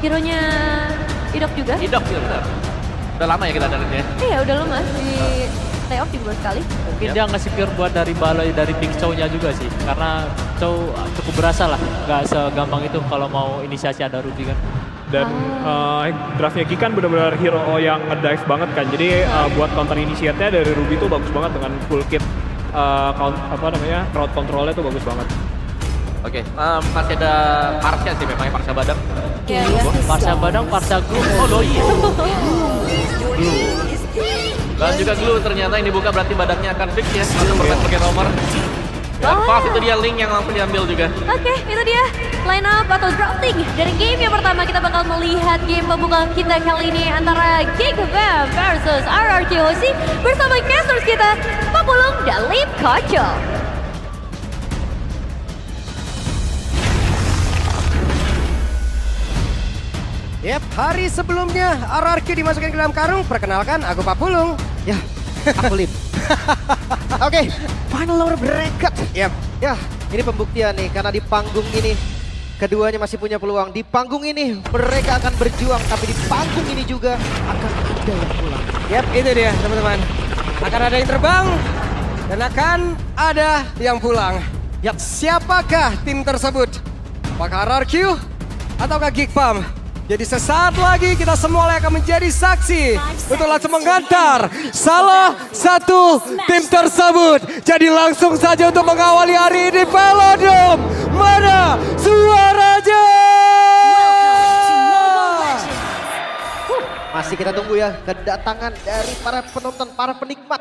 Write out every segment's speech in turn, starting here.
Hero-nya Idok juga. Idok ya benar. Udah lama ya kita dari dia. Iya udah lama di playoff juga baru sekali. Mungkin dia ngasih fear buat dari Baloi, dari Big Chow-nya juga sih. Karena Chow cukup berasa lah, nggak segampang itu kalau mau inisiasi ada Ruby kan. Dan draftnya Ki kan benar-benar hero yang ngedive banget kan. Jadi buat counter initiate-nya dari Ruby tuh bagus banget dengan full kit crowd control-nya tuh bagus banget. Oke, masih ada Parsha sih memang, Parsha Badang. Iya, iya. Parsha Badang, Parsha Glue, oh Loi. Glue. Dan juga Glue ternyata yang dibuka berarti Badangnya akan fix ya. Langsung pakai nomor. Dan pas itu dia Link yang langsung diambil juga. Oke, itu dia line up atau drafting dari game yang pertama. Kita bakal melihat game pembukaan kita kali ini antara Geekfam versus RRQOC bersama casters kita, Papulung dan Lim Koco. Yep, hari sebelumnya RRQ dimasukin ke dalam karung. Perkenalkan, aku Papulung. Ya, aku Lim. Oke, final hour bracket. Yep, ya ini pembuktian nih karena di panggung ini keduanya masih punya peluang. Di panggung ini mereka akan berjuang, tapi di panggung ini juga akan ada yang pulang. Yep, itu dia teman-teman. Akan ada yang terbang dan akan ada yang pulang. Yap, siapakah tim tersebut? Apakah RRQ ataukah Geekfam? Jadi sesaat lagi kita semua akan menjadi saksi untuk langsung mengantar salah satu tim tersebut. Jadi langsung saja untuk mengawali hari ini Velodrome. Mana suaranya? Masih kita tunggu ya kedatangan dari para penonton, para penikmat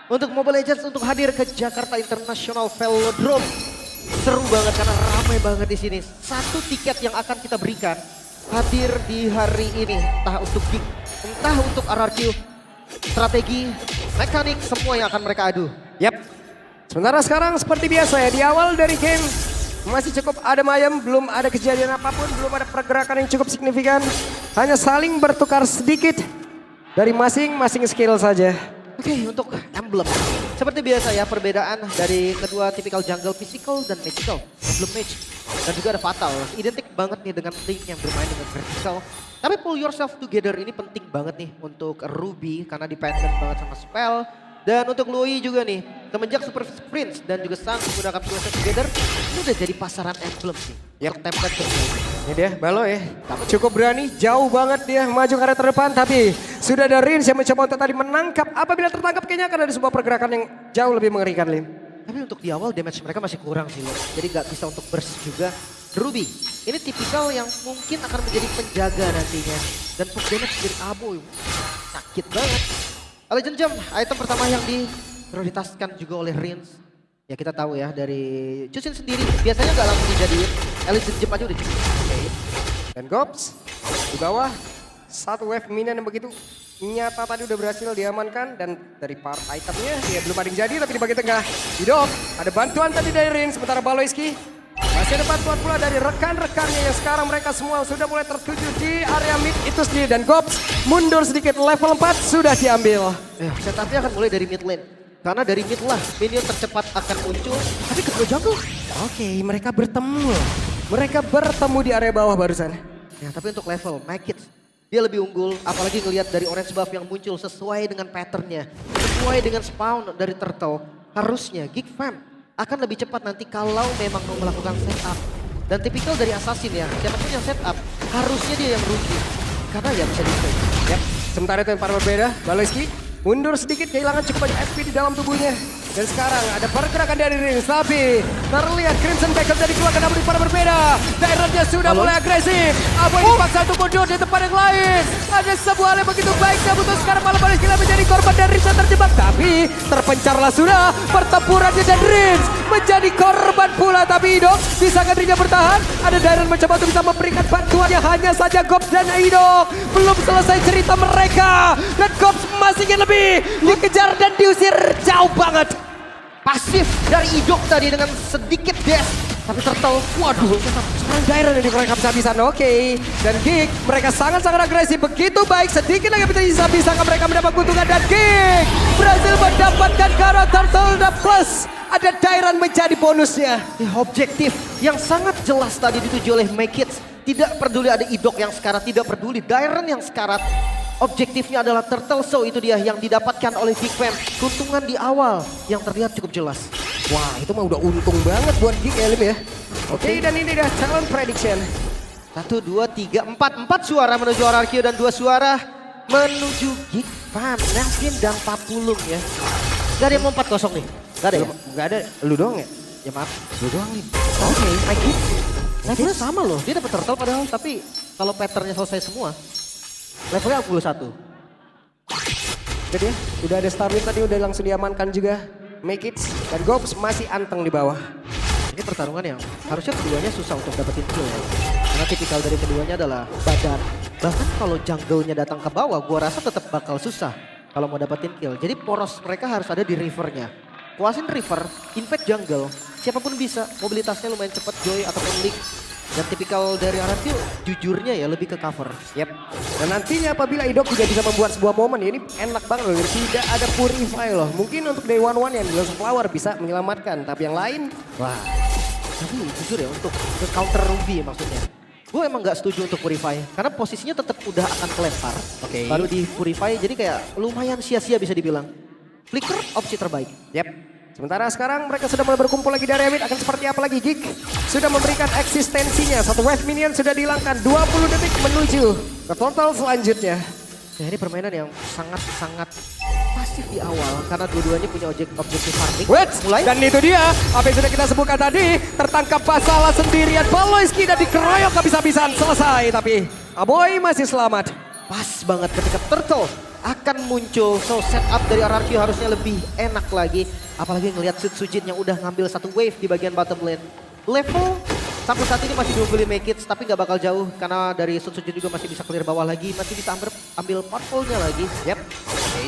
untuk Mobile Legends untuk hadir ke Jakarta International Velodrome. Seru banget karena ramai banget di sini. Satu tiket yang akan kita berikan hadir di hari ini, entah untuk Geek, entah untuk RRQ, strategi, mekanik, semua yang akan mereka adu. Yap. Sementara sekarang seperti biasa ya, di awal dari game masih cukup adem ayem, belum ada kejadian apapun, belum ada pergerakan yang cukup signifikan. Hanya saling bertukar sedikit dari masing-masing skill saja. Oke, untuk emblem. Seperti biasa ya, perbedaan dari kedua tipikal jungle physical dan magical. Emblem mage. Dan juga ada fatal. Identik banget nih dengan Link yang bermain dengan vertical. Tapi pull yourself together ini penting banget nih untuk Ruby karena dependent banget sama spell. Dan untuk Loi juga nih, semenjak Super Prince dan juga Sang menggunakan pull yourself together, ini udah jadi pasaran emblem sih. Yang template bermain. Ini dia, Baloi ya. Cukup berani, jauh banget dia maju ke arah terdepan. Tapi sudah ada Rins yang mencoba untuk tadi menangkap. Apabila tertangkap kayaknya akan ada sebuah pergerakan yang jauh lebih mengerikan, Lim. Tapi untuk di awal damage mereka masih kurang sih, Lim. Jadi gak bisa untuk burst juga. Ruby, ini tipikal yang mungkin akan menjadi penjaga nantinya. Dan push damage dari Abo, sakit banget. Legend Jump, item pertama yang diprioritaskan juga oleh Rins. Ya kita tahu ya dari Chusin sendiri biasanya nggak langsung dijadiin. Legend Jump aja udah cukup. Dan Gops di bawah satu wave minion yang begitu nyata tadi udah berhasil diamankan. Dan dari part itemnya dia belum ada yang jadi, tapi di bagian tengah Idok ada bantuan tadi dari Rins. Sementara Baloiski masih ada bantuan pula dari rekan-rekannya yang sekarang mereka semua sudah mulai tertuju di area mid itu sendiri. Dan Gops mundur sedikit, level 4 sudah diambil. Setupnya akan mulai dari mid lane. Karena dari mid lah minion tercepat akan muncul. Tapi kedua jungle, oke, mereka bertemu. Mereka bertemu di area bawah barusan. Ya, tapi untuk level, make it. Dia lebih unggul, apalagi ngelihat dari orange buff yang muncul sesuai dengan patternnya. Sesuai dengan spawn dari turtle. Harusnya Geekfam akan lebih cepat nanti kalau memang mau melakukan setup. Dan tipikal dari assassin ya, siapapun yang setup, harusnya dia yang rugi. Karena ya bisa di-save. Yap, sementara itu yang para berbeda, Baloiski mundur sedikit, kehilangan cukup banyak SP di dalam tubuhnya. Dan sekarang ada pergerakan dari Rins, tapi terlihat Crimson Backup dari keluarga namun para berbeda. Daerahnya sudah mulai agresif. Aboy dipaksa untuk mundur di tempat yang lain. Ada sebuah hal yang begitu baik, namun sekarang malah Baloiski menjadi korban dan Rins yang terjebak. Tapi terpencarlah sudah pertempurannya dan Rins menjadi korban pula. Tapi Idok bisa dirinya bertahan. Ada Dairon mencoba untuk bisa memberikan bantuan yang hanya saja Gops dan Idok. Belum selesai cerita mereka. Dan Gops masih ingin lebih. Dikejar dan diusir jauh banget. Pasif dari Idok tadi dengan sedikit dash. Tapi Turtle, waduh, sekarang Dairon yang dikorek habis-habisan. Oke. Dan Geek, mereka sangat-sangat agresif. Begitu baik, sedikit lagi bisa mereka mendapat keuntungan. Dan Geek berhasil mendapatkan karena Turtle dan plus. Ada Dairon menjadi bonusnya. Ya, objektif yang sangat jelas tadi dituju oleh Make It. Tidak peduli ada Idok yang sekarat, tidak peduli Dairen yang sekarat. Objektifnya adalah Turtle Show, itu dia yang didapatkan oleh Geek Fam. Keuntungan di awal yang terlihat cukup jelas. Wah, itu mah udah untung banget buat Geek ya, Lim ya. Oke, dan ini dia talent prediction. 1, 2, 3, 4. 4 suara menuju RRQ dan 2 suara menuju Geek Fam. Nelvin dan Papulung ya. Gak ada yang mau 4-0 nih? Gak ada ya? Gak ada, lu doang ya? Ya maaf. Lu doang nih. Oke, my Geek. Levelnya sama loh, dia dapat turtle padahal, tapi kalau patternnya selesai semua, levelnya 41. Jadi ya, udah ada Starwind tadi udah langsung diamankan juga. Make it dan Gops masih anteng di bawah. Ini pertarungan yang harusnya keduanya susah untuk dapetin kill ya. Karena tipikal dari keduanya adalah badan. Bahkan kalau jungle-nya datang ke bawah, gua rasa tetap bakal susah kalau mau dapetin kill. Jadi poros mereka harus ada di rivernya. Kuasin river, invade jungle, siapapun bisa. Mobilitasnya lumayan cepat, Joy ataupun Link. Dan tipikal dari RRQ, jujurnya ya lebih ke cover. Yap. Dan nantinya apabila Idok juga bisa membuat sebuah momen, ini enak banget loh. Tidak ada purify loh. Mungkin untuk Day One yang di Flower bisa menyelamatkan. Tapi yang lain, Wah, tapi jujur ya untuk ke counter Ruby maksudnya. Gue emang gak setuju untuk Purify. Karena posisinya tetap udah akan kelempar. Oke. Baru di Purify jadi kayak lumayan sia-sia bisa dibilang. Flicker opsi terbaik. yap. Sementara sekarang mereka sudah mulai berkumpul lagi dari Amit. Akan seperti apa lagi Geek? Sudah memberikan eksistensinya. Satu wave minion sudah dihilangkan. 20 detik menuju ke total selanjutnya. Nah ini permainan yang sangat-sangat pasif di awal. Karena dua-duanya punya objektif farming. Wait, Mulai. dan itu dia apa yang sudah kita sebutkan tadi. Tertangkap Basala sendirian. Baloyski dan dikeroyok habis-habisan. Selesai, tapi Aboy masih selamat. Pas banget ketika Turtle akan muncul. So setup dari RRQ harusnya lebih enak lagi. Apalagi ngelihat Sujin yang udah ngambil satu wave di bagian bottom lane. Level sampai saat ini masih diunggulin Make It, tapi nggak bakal jauh. Karena dari Sujin juga masih bisa clear bawah lagi. Masih bisa ambil purple-nya lagi. Yap, oke.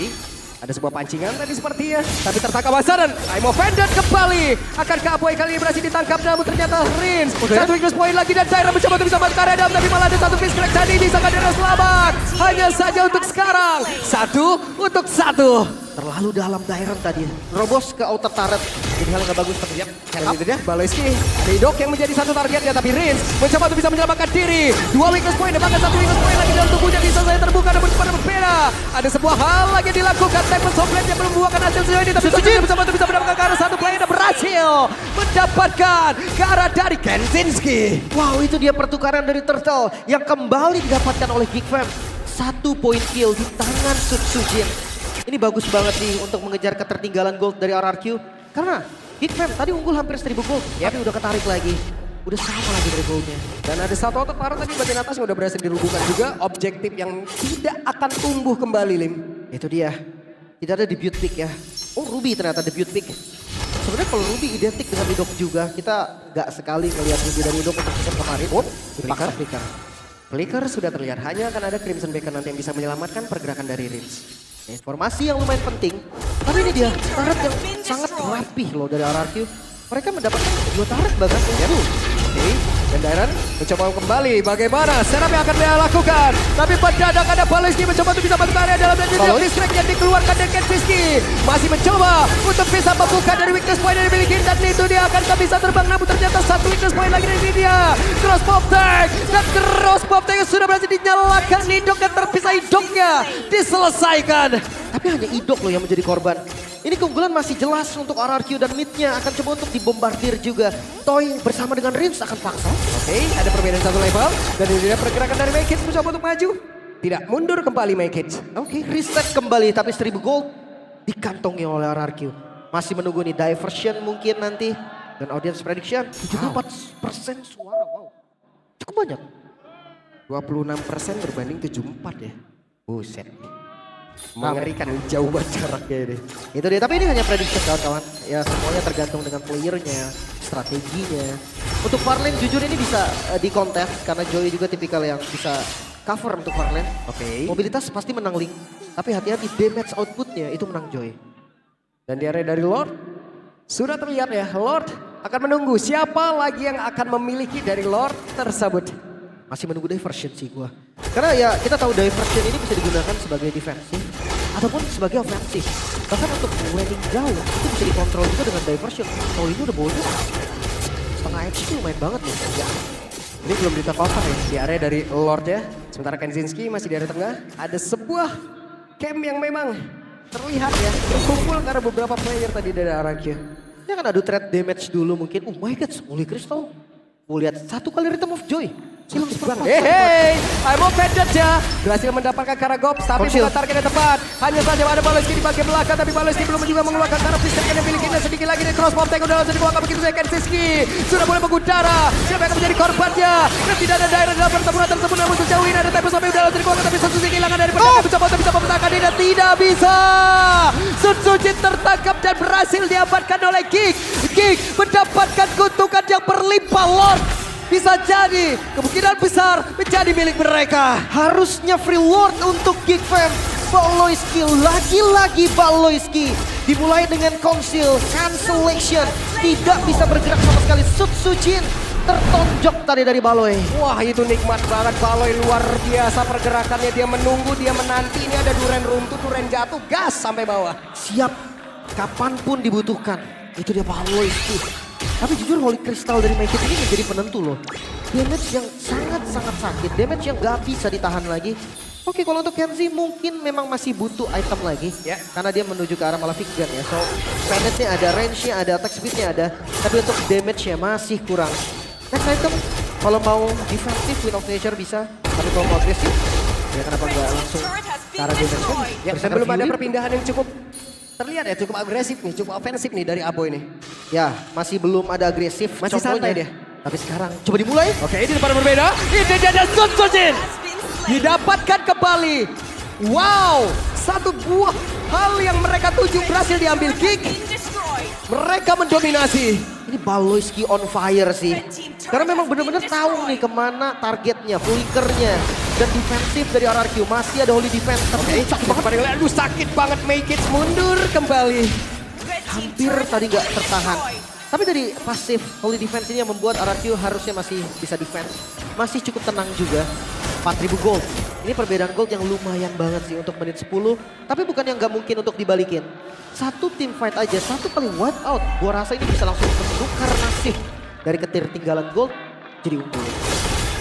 Ada sebuah pancingan tadi sepertinya. Tapi tertangkap basah dan I'm offended kembali. Akankah Aboy kali ini berhasil ditangkap namun ternyata Rins. Satu weakness point lagi dan Daira mencoba untuk bisa melakukan redam. Tapi malah ada satu fish crack tadi bisa Daira selamat. Hanya saja untuk sekarang. 1 untuk 1. Terlalu dalam Dairen tadi. Robos ke outer turret. Jadi hal yang gak bagus. Tapi Dan itu dia Baloyski. Ridok yang menjadi satu targetnya tapi Rins mencoba untuk bisa menyelamatkan diri. 2 weakness point dan bahkan 1 weakness point lagi dalam tubuhnya bisa saya terbuka namun pada berbeda. Ada sebuah hal lagi dilakukan. Temple Soplet yang belum membuahkan hasil sejauh ini tapi Sujin mencoba untuk bisa mendapatkan ke arah satu player dan berhasil mendapatkan ke arah dari Kenzinski. wow, itu dia pertukaran dari Turtle yang kembali didapatkan oleh Geek Fam. 1 point kill di tangan Sujin. Ini bagus banget nih untuk mengejar ketertinggalan gold dari RRQ. Karena Geek Fam tadi unggul hampir 1000 gold. Tapi udah ketarik lagi. Udah sama lagi dari goldnya. Dan ada satu otot parah tadi bagian atas yang udah berhasil dirubuhkan juga. Objektif yang tidak akan tumbuh kembali, Lim. Itu dia. Tidak ada debut pick ya. Oh Ruby ternyata debut pick. Sebenarnya kalau Ruby identik dengan Idok juga. Kita nggak sekali ngelihat Ruby dari Idok untuk season kemarin. Dipaksa Flicker. Flicker sudah terlihat. Hanya akan ada Crimson Beacon nanti yang bisa menyelamatkan pergerakan dari Rins. Informasi yang lumayan penting. Tapi ini dia turret yang sangat rapih loh dari RRQ. Mereka mendapatkan 2 turret bahkan. Oke, dan Dairen mencoba kembali. Bagaimana setup yang akan dia lakukan? Tapi mendadak ada Baloyski mencoba untuk bisa masuk area dalam dan distract yang dikeluarkan dari Kenzinski. Masih mencoba untuk bisa membuka dari weakness point yang dimiliki dan itu dia akan bisa terbang namun ternyata 1 weakness point lagi dari dia. Cross pop tag dan cross pop tag sudah berhasil dinyalakan. Idok yang terpisah Idoknya diselesaikan. Tapi hanya Idok loh yang menjadi korban. Ini keunggulan masih jelas untuk RRQ dan midnya akan coba untuk dibombardir juga. Toy bersama dengan Rins akan paksa. Oke, ada perbedaan satu level dan ini dia pergerakan dari Make It mencoba untuk maju. Tidak mundur kembali Make It. Oke, reset kembali tapi 1000 gold dikantongi oleh RRQ. Masih menunggu nih diversion mungkin nanti. Dan audience prediction 74% suara. Wow, cukup banyak. 26% berbanding 74 ya. Buset. Mengerikan jauh banget jaraknya ini. Itu dia, tapi ini hanya prediction kawan-kawan. Ya semuanya tergantung dengan playernya, strateginya. Untuk Farlane jujur ini bisa di kontes karena Joy juga tipikal yang bisa cover untuk Farlane. Oke. Mobilitas pasti menang Link, tapi hati-hati damage outputnya itu menang Joy. Dan di area dari Lord sudah terlihat ya, Lord akan menunggu siapa lagi yang akan memiliki dari Lord tersebut. Masih menunggu diversion sih gua. Karena ya kita tahu diversion ini bisa digunakan sebagai defensif ataupun sebagai ofensif. Bahkan untuk laning jauh itu bisa dikontrol juga dengan diversion. Kalau ini udah bonus setengah HP lumayan banget nih. Ya. Ini belum di take over ya, di area dari Lord ya. Sementara Kenzinski masih di area tengah. Ada sebuah camp yang memang terlihat ya, berkumpul karena beberapa player tadi dari RRQ. Dia akan adu trade damage dulu mungkin. Oh my god, Holy Crystal. Lihat satu kali Rhythm of Joy. Hilang seperempat. Hey, I'm open ya. Berhasil mendapatkan Karagops, tapi Konsil. bukan target yang tepat. Hanya saja ada Baloski di bagian belakang, tapi Baloski belum juga mengeluarkan karena pistol yang dimilikinya. Sedikit lagi dari crossbow tank udah langsung dikeluarkan begitu saja. Kenzinski sudah mulai mengudara. Siapa yang akan menjadi korbannya? Dan tidak ada daerah dalam pertempuran tersebut. Namun sejauh ini ada Tempest sampai udah langsung dikeluarkan, tapi Sutsuji kehilangan dari pertandingan. Bisa mempertahankan ini dan tidak bisa. Sutsuji tertangkap dan berhasil diamankan oleh Geek. Geek mendapatkan keuntungan yang berlimpah. Lord bisa jadi kemungkinan besar menjadi milik mereka. Harusnya free Lord untuk Geek Fam. Baloyski, lagi-lagi Baloyski. Dimulai dengan Conceal, cancellation. Tidak bisa bergerak sama sekali. Sutsujin tertonjok tadi dari Baloy. Wah, itu nikmat banget. Baloy luar biasa pergerakannya. Dia menunggu, dia menanti. Ini ada Duren runtuh, Duren jatuh, gas sampai bawah. Siap kapanpun dibutuhkan. Itu dia Baloyski. Tapi jujur Holy Crystal dari Make It ini menjadi penentu loh. Damage yang sangat-sangat sakit. Damage yang gak bisa ditahan lagi. Oke, kalau untuk Kenzie mungkin memang masih butuh item lagi. Ya. Karena dia menuju ke arah Malefic Gun ya. So, penetnya ada, range-nya ada, attack speed-nya ada. Tapi untuk damage-nya masih kurang. Next item, kalau mau defensif, Wind of Nature bisa. Tapi kalau mau agresif, ya kenapa nggak langsung ke arah damage kan? Ya, dan belum ada perpindahan yang cukup terlihat ya, cukup agresif nih, cukup ofensif nih dari Abo ini. Ya, masih belum ada agresif. Masih santai dia. Tapi sekarang, coba dimulai. Oke, ini depan berbeda. Ini dia Sutsujin. Didapatkan kembali. Wow, satu buah hal yang mereka tuju berhasil diambil Geek. Mereka mendominasi. Ini Baloyski on fire sih. Karena memang benar-benar tahu nih kemana targetnya, flickernya. Dan defensif dari RRQ. Masih ada Holy Defense. Tapi Sakit banget. Aduh, sakit banget. Make it mundur kembali. hampir tadi nggak tertahan. Tapi dari pasif Holy Defense ini yang membuat RRQ harusnya masih bisa defense. Masih cukup tenang juga. 4.000 gold. Ini perbedaan gold yang lumayan banget sih untuk menit 10. Tapi bukan yang nggak mungkin untuk dibalikin. Satu team fight aja, satu kali wipe out. Gua rasa ini bisa langsung menukar nasib. Dari ketinggalan gold jadi unggul.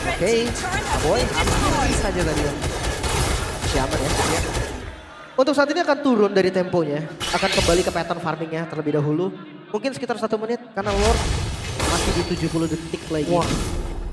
Oke, Aboy hampir saja tadi. Masih aman ya. Untuk saat ini akan turun dari temponya. Akan kembali ke pattern farmingnya terlebih dahulu. Mungkin sekitar 1 menit karena Lord masih di 70 detik lagi. Wah,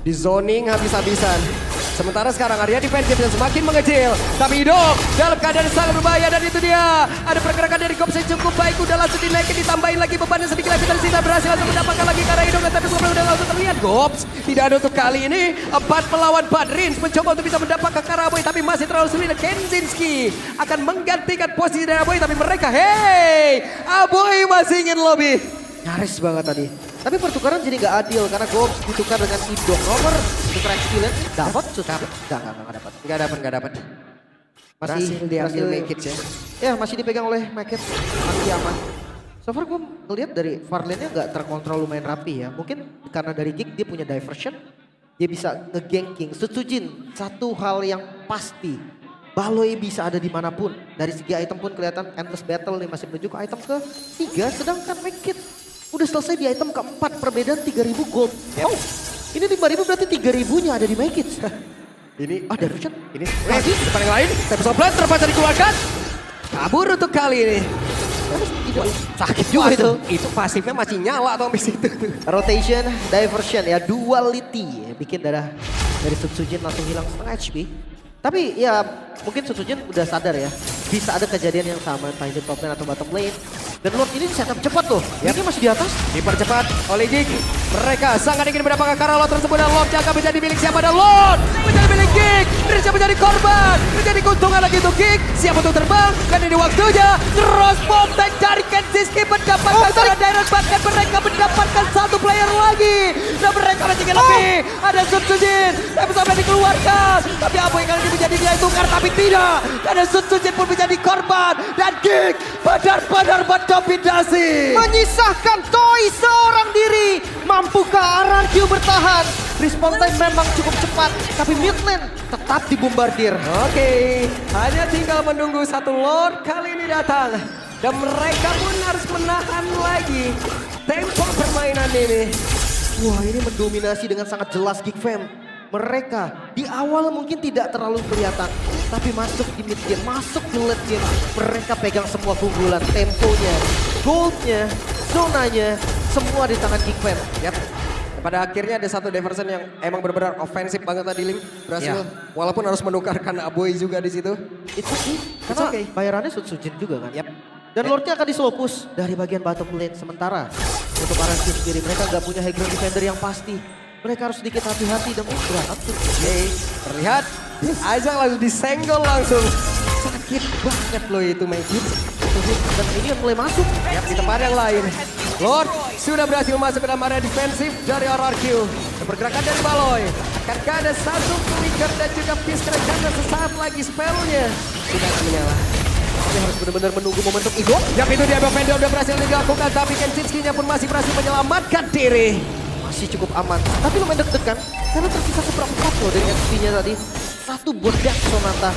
di zoning habis-habisan. Sementara sekarang area defensif yang semakin mengecil. Tapi hidup dalam keadaan sangat berbahaya dan itu dia. Ada pergerakan dari Gops yang cukup baik. Udah langsung dinaikin, ditambahin lagi bebannya sedikit lagi. Dan Sita berhasil langsung mendapatkan lagi karena hidup. Tapi udah langsung terlihat Gops. Tidak ada untuk kali ini. 4 melawan Badrins. Mencoba untuk bisa mendapatkan Karaboy. Tapi masih terlalu sulit. Dan Kenzinski akan menggantikan posisi dari Aboy. Tapi mereka, hey, Aboy masih ingin lobby. Nyaris banget tadi. Tapi pertukaran jadi nggak adil karena Gops ditukar dengan Idok nomor untuk experience dapat susah. Nggak dapat. Nggak dapat. Berhasil diambil Make It ya. Ya masih dipegang oleh Make It. Masih aman. So far gue ngeliat dari Farlane-nya nggak terkontrol lumayan rapi ya. Mungkin karena dari Geek dia punya diversion. Dia bisa nge-ganking. Sutsujin satu hal yang pasti. Baloy bisa ada dimanapun. Dari segi item pun kelihatan endless battle nih masih menuju ke item ke-3. Sedangkan Make It udah selesai di item ke-4, perbedaan 3.000 gold. Yep. Oh, ini 5.000 berarti 3.000-nya ada di Make It. Ini Diversion. Ini lagi depan yang lain. Tapi Soblan terpaksa dikeluarkan. Kabur untuk kali ini. Sakit juga itu. Itu pasifnya masih nyala atau habis itu. Rotation, diversion ya, duality. Bikin darah dari Sutsujin langsung hilang setengah HP. Tapi ya mungkin Sutsujin udah sadar ya. Bisa ada kejadian yang sama entah itu top lane atau bottom lane. Dan Lord ini setup cepat loh. Ini masih di atas. Dipercepat oleh Geek. Mereka sangat ingin mendapatkan Karalot tersebut dan Lord jaga menjadi milik siapa dan Lord menjadi milik Geek. Indonesia menjadi korban. Menjadi keuntungan lagi untuk Geek. Siap untuk terbang. Dan ini waktunya. Terus Bomtek dari Kenzinski mendapatkan direct. Bahkan mereka mendapatkan satu player lagi. Dan mereka masih lebih. Ada Sutsujin. Tapi sampai dikeluarkan. Tapi apa yang kali ini menjadi nilai tukar. Tapi tidak. Karena Sutsujin pun menjadi korban. Dan Geek benar-benar mendominasi. Menyisahkan Toy seorang diri. Mampukah RRQ bertahan? Respawn time memang cukup cepat. Tapi mid lane tetap dibombardir. Oke, hanya tinggal menunggu satu Lord kali ini datang. Dan mereka pun harus menahan lagi tempo permainan ini. Wah, ini mendominasi dengan sangat jelas Geek Fam. Mereka di awal mungkin tidak terlalu kelihatan, tapi masuk di mid game, masuk di late game, mereka pegang semua keunggulan, temponya, goldnya, zonanya, semua di tangan Geek Fam. Yap. Pada akhirnya ada satu diversion yang emang benar-benar ofensif banget tadi Lim. Berhasil. Walaupun harus menukarkan Aboy juga di situ. Itu sih, karena okay. bayarannya Sutsujin juga kan. Yap. Dan Lordnya akan di slow push dari bagian bottom lane. Sementara untuk RRQ sendiri, mereka nggak punya high ground defender yang pasti. Mereka harus sedikit hati-hati dan berat. Oke, terlihat Aizang langsung disenggol langsung. Sakit banget loh itu Magic. Dan ini yang mulai masuk. Yap, di tempat yang lain. Lord sudah berhasil masuk ke dalam area defensif dari RRQ. Pergerakan dari Baloy. Akankah ada satu flicker dan juga Fisker karena sesaat lagi spellnya sudah menyala. Ini harus benar-benar menunggu momentum Igor. Yap, itu dia Bang udah berhasil dilakukan, tapi Kenshinski-nya pun masih berhasil menyelamatkan diri. Masih cukup aman. Tapi lumayan deg-degan karena tersisa seperempat loh dari XP-nya tadi. Satu bodak Sonata.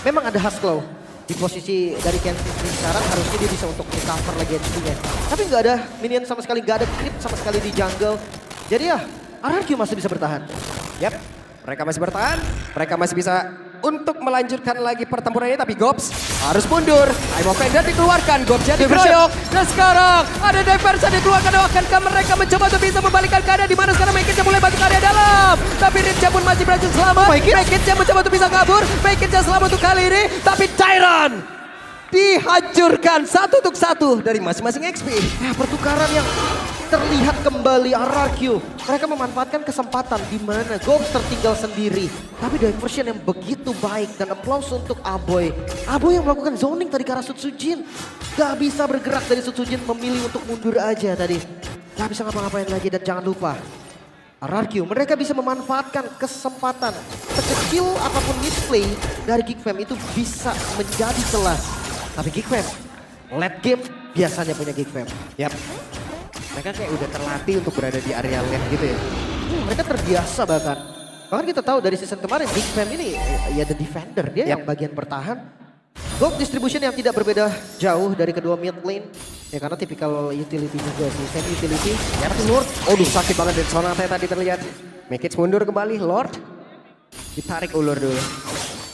Memang ada Husklaw di posisi dari Kenshinski sekarang, harusnya dia bisa untuk recover lagi XP-nya. Tapi nggak ada minion sama sekali, nggak ada creep sama sekali di jungle. Jadi ya, RRQ masih bisa bertahan. Yap, mereka masih bertahan, mereka masih bisa untuk melanjutkan lagi pertempuran ini, tapi Gobs harus mundur. Time of Ender dikeluarkan, Gobs jadi keroyok. Dan sekarang ada diversion dikeluarkan. Akankah mereka mencoba untuk bisa membalikkan keadaan di mana sekarang Mekitnya mulai masuk ke area dalam. Tapi Rinja pun masih berhasil selamat. Mekitnya mencoba untuk bisa kabur. Mekitnya selamat untuk kali ini, tapi Tyron dihancurkan satu untuk satu dari masing-masing XP. Nah, pertukaran yang terlihat kembali RRQ. Mereka memanfaatkan kesempatan di mana Gobs tertinggal sendiri. Tapi diversion yang begitu baik dan applause untuk Aboy. Aboy yang melakukan zoning tadi ke arah Sutsujin. Gak bisa bergerak dari Sutsujin, memilih untuk mundur aja tadi. Gak bisa ngapa-ngapain lagi, dan jangan lupa RRQ, mereka bisa memanfaatkan kesempatan sekecil apapun misplay dari Geek Fam itu bisa menjadi celah. Tapi Geek Fam, late game biasanya punya Geek Fam. Yap. Mereka kayak udah terlatih untuk berada di area lane gitu ya. Mereka terbiasa bahkan. Bahkan kita tahu dari season kemarin Geek Fam ini ya the defender, dia yang bagian bertahan. Gold distribution yang tidak berbeda jauh dari kedua mid lane. Ya karena tipikal utility juga sih, semi utility. Ya, Lord. Aduh, sakit banget dari Sonata tadi terlihat. Mekits mundur kembali, Lord. Ditarik ulur dulu.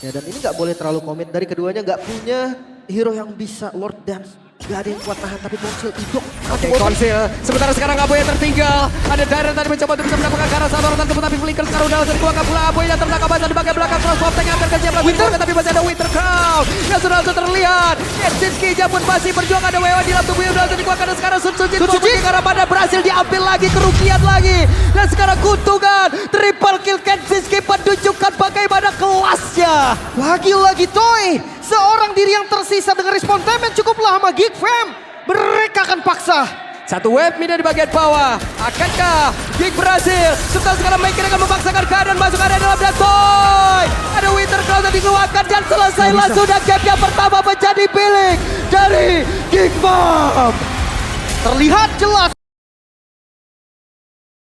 Ya dan ini nggak boleh terlalu komit, dari keduanya nggak punya hero yang bisa Lord dance. Gak ada yang kuat tahan, tapi Konsil Idok. Oke, Konsil. Sementara sekarang Aboy yang tertinggal. Ada Darren tadi mencoba untuk bisa mendapatkan ke arah satu orang tersebut, tapi Flicker sekarang udah langsung dikeluarkan pula. Aboy yang terbelakang basah di bagian belakang. Cross tank yang akan kesiap lagi. Winter, tapi masih ada Winter Crown yang sudah langsung terlihat. Kenshinski pun masih berjuang, ada Wewa di dalam tubuhnya udah langsung dikeluarkan. Dan sekarang Sutsujin karena pada berhasil diambil lagi, kerugian lagi. Dan sekarang kutungan triple kill Kenshinski menunjukkan bagaimana kelasnya. Lagi-lagi Toy, seorang diri yang tersisa dengan respon time yang cukup lama. Geek Fam, mereka akan paksa. Satu wave mina di bagian bawah. Akankah Geek berhasil? Setelah sekarang Mekir akan memaksakan keadaan masuk area dalam, dan Toy. Ada Winter Cloud yang dikeluarkan dan selesailah sudah game yang pertama menjadi milik dari Geek Bomb. Terlihat jelas